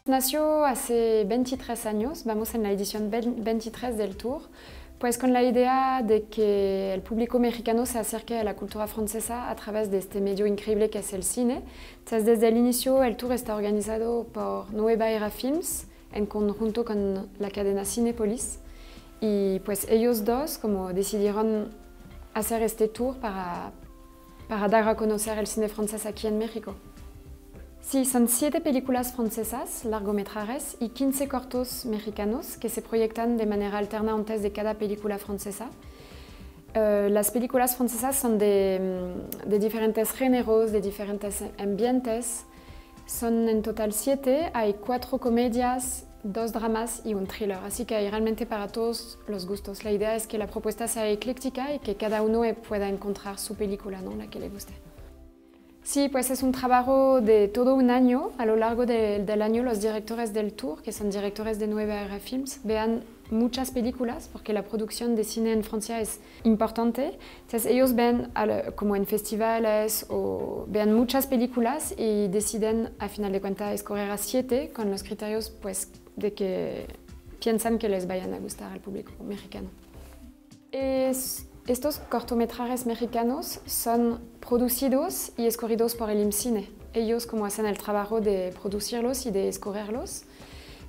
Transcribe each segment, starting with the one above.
Nació hace 23 años, vamos en la edición 23 del tour, pues con la idea de que el público mexicano se acerque a la cultura francesa a través de este medio increíble que es el cine. Entonces, desde el inicio el tour está organizado por Nueva Era Films en conjunto con la cadena Cinépolis y pues ellos dos como decidieron hacer este tour para dar a conocer el cine francés aquí en México. Sí, son 7 películas francesas, largometrajes, y 15 cortos mexicanos que se proyectan de manera alterna antes de cada película francesa. Las películas francesas son de diferentes géneros, de diferentes ambientes. Son en total 7, hay 4 comedias, 2 dramas y un thriller, así que hay realmente para todos los gustos. La idea es que la propuesta sea ecléctica y que cada uno pueda encontrar su película, ¿no?, la que le guste. Sí, pues es un trabajo de todo un año. A lo largo del año los directores del tour, que son directores de Nueva Era Films, vean muchas películas porque la producción de cine en Francia es importante. Entonces ellos ven como en festivales o vean muchas películas y deciden a final de cuentas escoger a 7 con los criterios pues, de que piensan que les vayan a gustar al público mexicano. Estos cortometrajes mexicanos son producidos y escogidos por el IMCINE. Ellos como hacen el trabajo de producirlos y de escogerlos.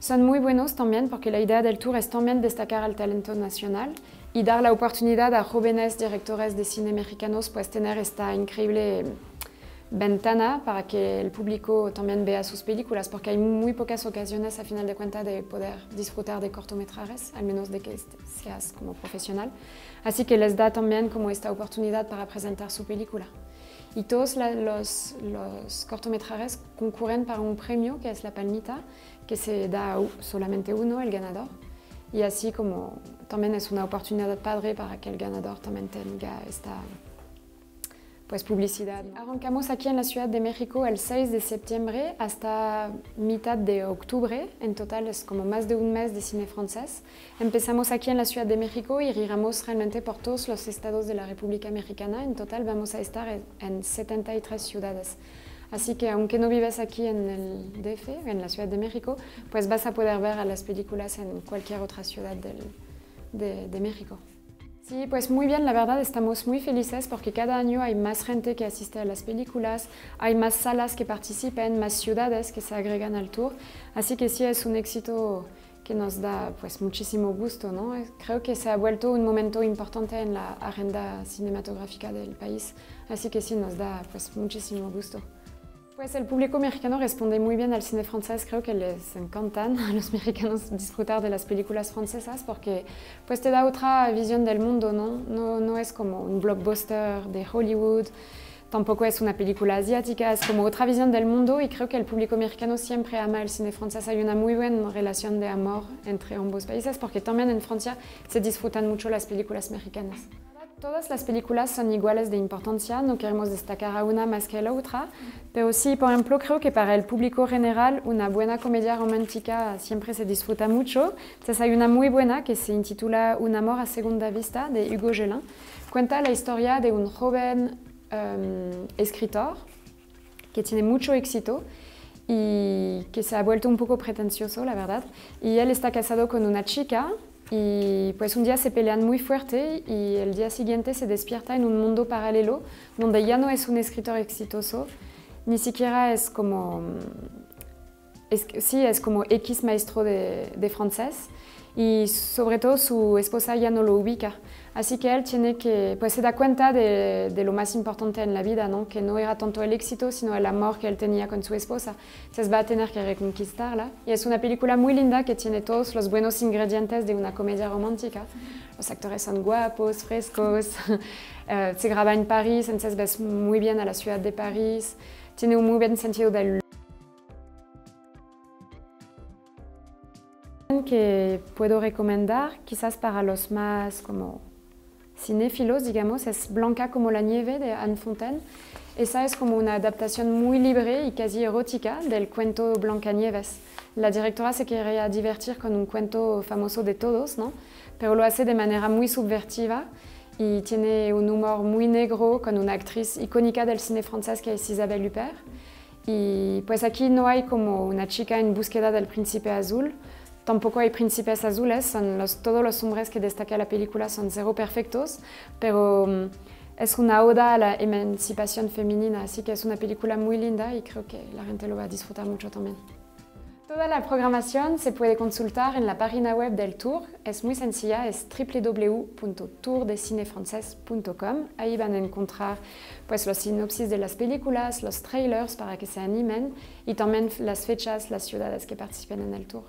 Son muy buenos también porque la idea del tour es también destacar al talento nacional y dar la oportunidad a jóvenes directores de cine mexicanos pues tener esta increíble ventana para que el público también vea sus películas, porque hay muy pocas ocasiones a final de cuentas de poder disfrutar de cortometrajes, al menos de que seas como profesional. Así que les da también como esta oportunidad para presentar su película. Y todos los cortometrajes concurren para un premio que es la Palmita, que se da a solamente uno, el ganador. Y así como también es una oportunidad padre para que el ganador también tenga esta pues publicidad. Arrancamos aquí en la Ciudad de México el 6 de septiembre hasta mitad de octubre. En total es como más de un mes de cine francés. Empezamos aquí en la Ciudad de México y iremos realmente por todos los estados de la República Mexicana. En total vamos a estar en 73 ciudades. Así que aunque no vives aquí en el DF, en la Ciudad de México, pues vas a poder ver a las películas en cualquier otra ciudad de México. Sí, pues muy bien, la verdad estamos muy felices porque cada año hay más gente que asiste a las películas, hay más salas que participen, más ciudades que se agregan al tour, así que sí es un éxito que nos da pues muchísimo gusto, ¿no? Creo que se ha vuelto un momento importante en la agenda cinematográfica del país, así que sí nos da pues muchísimo gusto. Pues el público mexicano responde muy bien al cine francés, creo que les encantan a los mexicanos disfrutar de las películas francesas porque pues te da otra visión del mundo, ¿no? No es como un blockbuster de Hollywood, tampoco es una película asiática, es como otra visión del mundo y creo que el público mexicano siempre ama el cine francés. Hay una muy buena relación de amor entre ambos países porque también en Francia se disfrutan mucho las películas mexicanas. Todas las películas son iguales de importancia, no queremos destacar a una más que la otra, pero sí, por ejemplo, creo que para el público general una buena comedia romántica siempre se disfruta mucho. Entonces hay una muy buena que se intitula Un amor a segunda vista, de Hugo Gelin. Cuenta la historia de un joven escritor que tiene mucho éxito y que se ha vuelto un poco pretencioso, la verdad. Y él está casado con una chica y pues un día se pelean muy fuerte y el día siguiente se despierta en un mundo paralelo donde ya no es un escritor exitoso, ni siquiera es como, es como X maestro de francés y sobre todo su esposa ya no lo ubica. Así que él tiene que, pues se da cuenta de lo más importante en la vida, ¿no? Que no era tanto el éxito, sino el amor que él tenía con su esposa. Entonces va a tener que reconquistarla. Y es una película muy linda que tiene todos los buenos ingredientes de una comedia romántica. Los actores son guapos, frescos, se graba en París, entonces ves muy bien a la ciudad de París. Tiene un muy buen sentido del que puedo recomendar, quizás para los más como cinéfilos, digamos, es Blanca como la nieve de Anne Fontaine. Esa es como una adaptación muy libre y casi erótica del cuento Blancanieves. La directora se quería divertir con un cuento famoso de todos, ¿no? Pero lo hace de manera muy subversiva y tiene un humor muy negro con una actriz icónica del cine francés que es Isabelle Huppert. Y pues aquí no hay como una chica en búsqueda del príncipe azul, tampoco hay príncipes azules, todos los hombres que destaca la película son cero perfectos, pero es una oda a la emancipación femenina, así que es una película muy linda y creo que la gente lo va a disfrutar mucho también. Toda la programación se puede consultar en la página web del tour, es muy sencilla, es www.tourdecinefrances.com. Ahí van a encontrar pues, los sinopsis de las películas, los trailers para que se animen y también las fechas, las ciudades que participen en el tour.